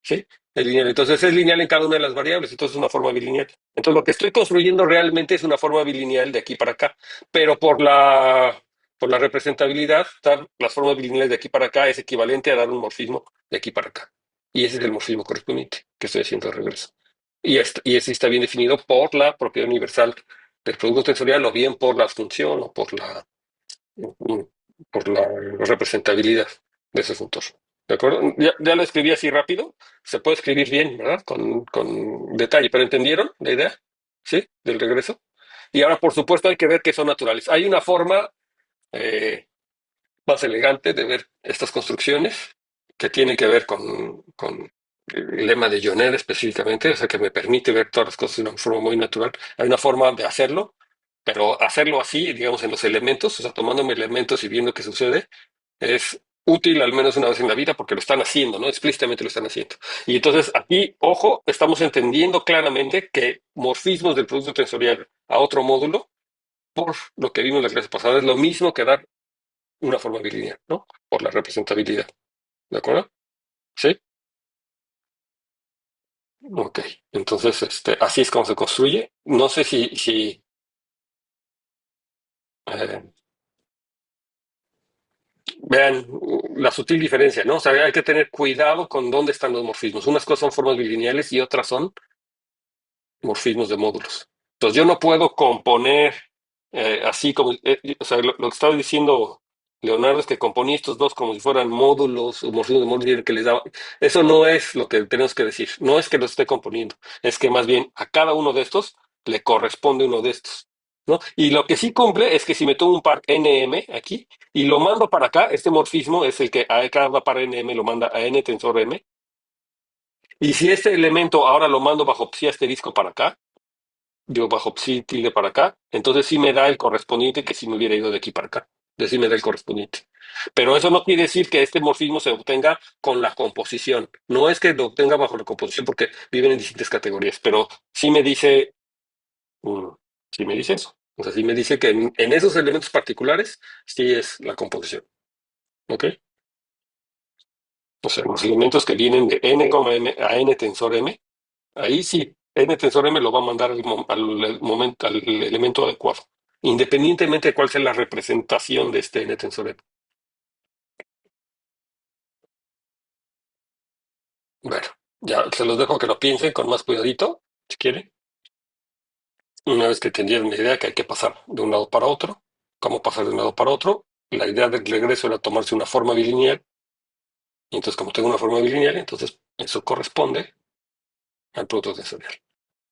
¿sí? Es lineal. Entonces es lineal en cada una de las variables, entonces es una forma bilineal. Entonces lo que estoy construyendo realmente es una forma bilineal de aquí para acá, pero por la representabilidad, dar las formas bilineales de aquí para acá es equivalente a dar un morfismo de aquí para acá. Y ese es el morfismo correspondiente que estoy haciendo de regreso. Y ese está bien definido por la propiedad universal del producto tensorial o bien por la función o por la representabilidad de ese funtor. ¿De acuerdo? Ya lo escribí así rápido. Se puede escribir bien, ¿verdad? Con detalle. ¿Pero entendieron la idea? ¿Sí? Del regreso. Y ahora, por supuesto, hay que ver que son naturales. Hay una forma más elegante de ver estas construcciones que tiene que ver con el lema de Joner específicamente, o sea, que me permite ver todas las cosas de una forma muy natural. Hay una forma de hacerlo, pero hacerlo así, digamos, en los elementos, o sea, tomándome elementos y viendo qué sucede, es útil al menos una vez en la vida porque lo están haciendo, ¿no? Explícitamente lo están haciendo. Y entonces aquí, ojo, estamos entendiendo claramente que morfismos del producto tensorial a otro módulo, por lo que vimos en la clase pasada, es lo mismo que dar una forma bilineal, ¿no? Por la representabilidad. ¿De acuerdo? ¿Sí? Ok. Entonces, así es como se construye. No sé si eh, vean la sutil diferencia, ¿no? O sea, hay que tener cuidado con dónde están los morfismos. Unas cosas son formas bilineales y otras son morfismos de módulos. Entonces, yo no puedo componer así como, o sea, lo que estaba diciendo Leonardo es que componía estos dos como si fueran módulos o morfismos de módulos y el que les daba. Eso no es lo que tenemos que decir. No es que los esté componiendo. Es que más bien a cada uno de estos le corresponde uno de estos. ¿No? Y lo que sí cumple es que si me tomo un par NM aquí y lo mando para acá, este morfismo es el que a cada par NM lo manda a N tensor M. Y si este elemento ahora lo mando bajo psi asterisco para acá, digo bajo psi tilde para acá, entonces sí me da el correspondiente que si me hubiera ido de aquí para acá. Entonces sí me da el correspondiente. Pero eso no quiere decir que este morfismo se obtenga con la composición. No es que lo obtenga bajo la composición porque viven en distintas categorías, pero sí me dice, mm, sí me dice eso. O sea, sí me dice que en esos elementos particulares sí es la composición. ¿Ok? O sea, los elementos que vienen de n, m a n tensor m, ahí sí, n tensor m lo va a mandar al momento, al elemento adecuado, independientemente de cuál sea la representación de este n tensor m. Bueno, ya se los dejo que lo piensen con más cuidadito, si quieren. Una vez que tendrían una idea que hay que pasar de un lado para otro, cómo pasar de un lado para otro, la idea del regreso era tomarse una forma bilineal, y entonces como tengo una forma bilineal, entonces eso corresponde al producto tensorial,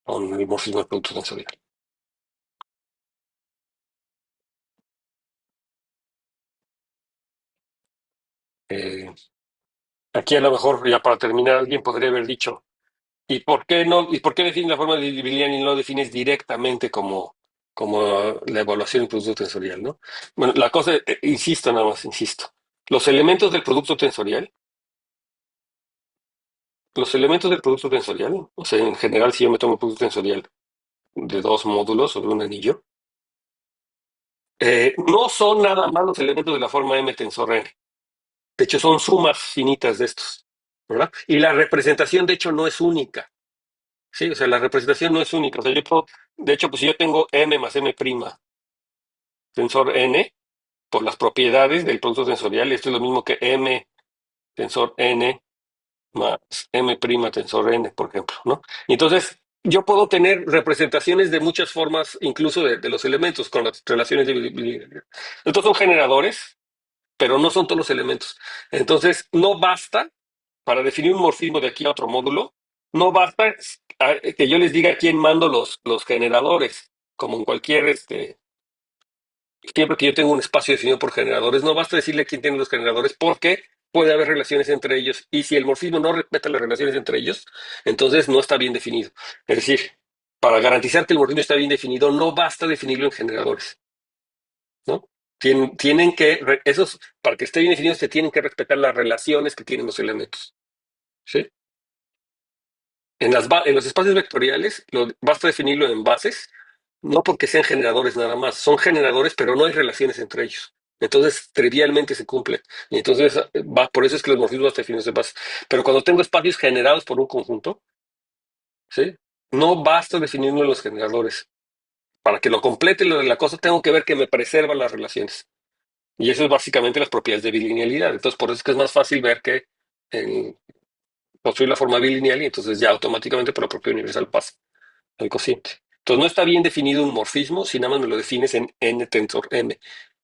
a un morfismo del producto tensorial. Aquí a lo mejor, ya para terminar, alguien podría haber dicho, ¿y por qué no? ¿Y por qué defines la forma de bilineal y no lo defines directamente como la evaluación del producto tensorial, ¿no? Bueno, la cosa, insisto nada más, insisto. Los elementos del producto tensorial, o sea, en general, si yo me tomo el producto tensorial de dos módulos sobre un anillo, no son nada más los elementos de la forma M tensor N. De hecho, son sumas finitas de estos, ¿verdad? Y la representación, de hecho, no es única. Sí, o sea, la representación no es única. O sea, yo puedo, de hecho, pues si yo tengo M más M prima tensor N, por las propiedades del producto tensorial, esto es lo mismo que M tensor N más M prima tensor N, por ejemplo, ¿no? Y entonces, yo puedo tener representaciones de muchas formas, incluso de los elementos, con las relaciones de. Estos son generadores, pero no son todos los elementos. Entonces, no basta para definir un morfismo de aquí a otro módulo, no basta que yo les diga a quién mando los generadores, como en cualquier, siempre que yo tengo un espacio definido por generadores, no basta decirle quién tiene los generadores porque puede haber relaciones entre ellos y si el morfismo no respeta las relaciones entre ellos, entonces no está bien definido. Es decir, para garantizar que el morfismo está bien definido, no basta definirlo en generadores, ¿no? Tienen que, esos, para que esté bien definido, se tienen que respetar las relaciones que tienen los elementos. ¿Sí? En los espacios vectoriales basta definirlo en bases, no porque sean generadores nada más, son generadores, pero no hay relaciones entre ellos. Entonces, trivialmente se cumple. Y entonces, por eso es que los morfismos basta definirlos en bases. Pero cuando tengo espacios generados por un conjunto, ¿sí? No basta definirlo en los generadores. Para que lo complete lo de la cosa, tengo que ver que me preservan las relaciones. Y eso es básicamente las propiedades de bilinealidad. Entonces, por eso es que es más fácil ver que construir la forma bilineal y entonces ya automáticamente por la propiedad universal pasa al cociente. Entonces no está bien definido un morfismo si nada más me lo defines en n tensor m,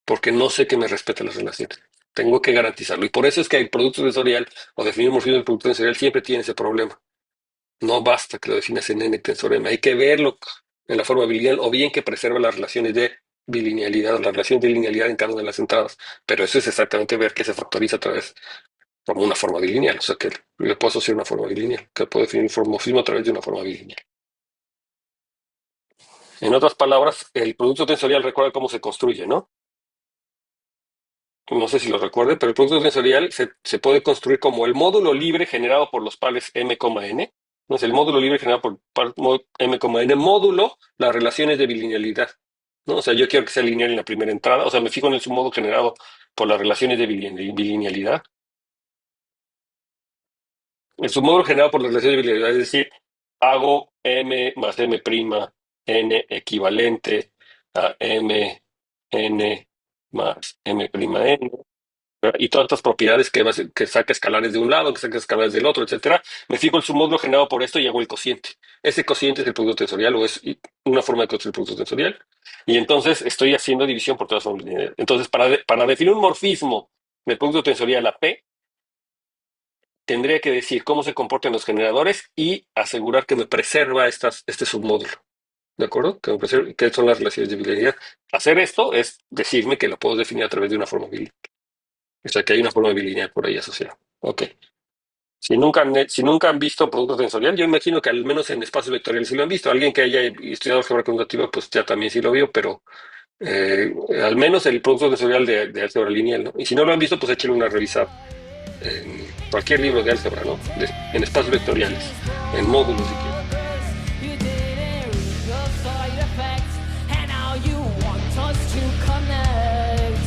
porque no sé que me respete las relaciones. Tengo que garantizarlo. Y por eso es que el producto tensorial o definir un morfismo del producto tensorial siempre tiene ese problema. No basta que lo definas en n tensor m, hay que verlo en la forma bilineal o bien que preserva las relaciones de bilinealidad o la relación de linealidad en cada una de las entradas. Pero eso es exactamente ver que se factoriza a través como una forma bilineal, o sea que le puedo asociar una forma bilineal, que puedo definir un morfismo a través de una forma bilineal. En otras palabras, el producto tensorial recuerda cómo se construye, ¿no? No sé si lo recuerde, pero el producto tensorial se puede construir como el módulo libre generado por los pares m, n. No es el módulo libre generado por m, n, módulo las relaciones de bilinealidad, ¿no? O sea, yo quiero que sea lineal en la primera entrada, o sea, me fijo en el submodo generado por las relaciones de bilinealidad. El submódulo generado por las relaciones de bilinealidad, es decir, hago m más m prima n equivalente a m n más m prima n ¿verdad? Y todas estas propiedades que saca escalares de un lado, que saca escalares del otro, etcétera, me fijo el submódulo generado por esto y hago el cociente. Ese cociente es el producto tensorial o es una forma de construir el producto tensorial. Y entonces estoy haciendo división por todas las formas lineales. Entonces, para definir un morfismo del producto tensorial a P, tendría que decir cómo se comportan los generadores y asegurar que me preserva este submódulo. ¿De acuerdo? Que son las relaciones de bilinealidad. Hacer esto es decirme que lo puedo definir a través de una forma bilineal. O sea, que hay una forma bilineal por ahí asociada. Ok. Si nunca han visto producto tensorial, yo imagino que al menos en espacios vectoriales sí lo han visto. Alguien que haya estudiado álgebra conmutativa, pues ya también sí lo vio, pero al menos el producto tensorial de álgebra lineal, ¿no? Y si no lo han visto, pues échenle una revisada en cualquier libro de álgebra, ¿no? En espacios vectoriales, en módulos, si quieren. You didn't read the side effects, and now you want us to connect.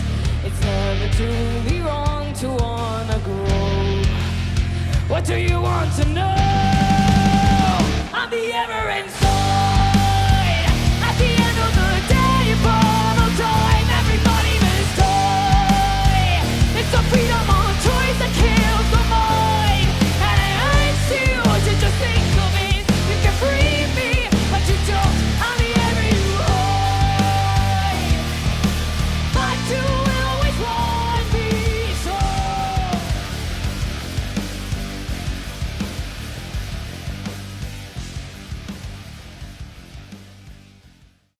It's never to be wrong to wanna grow. What do you want to know?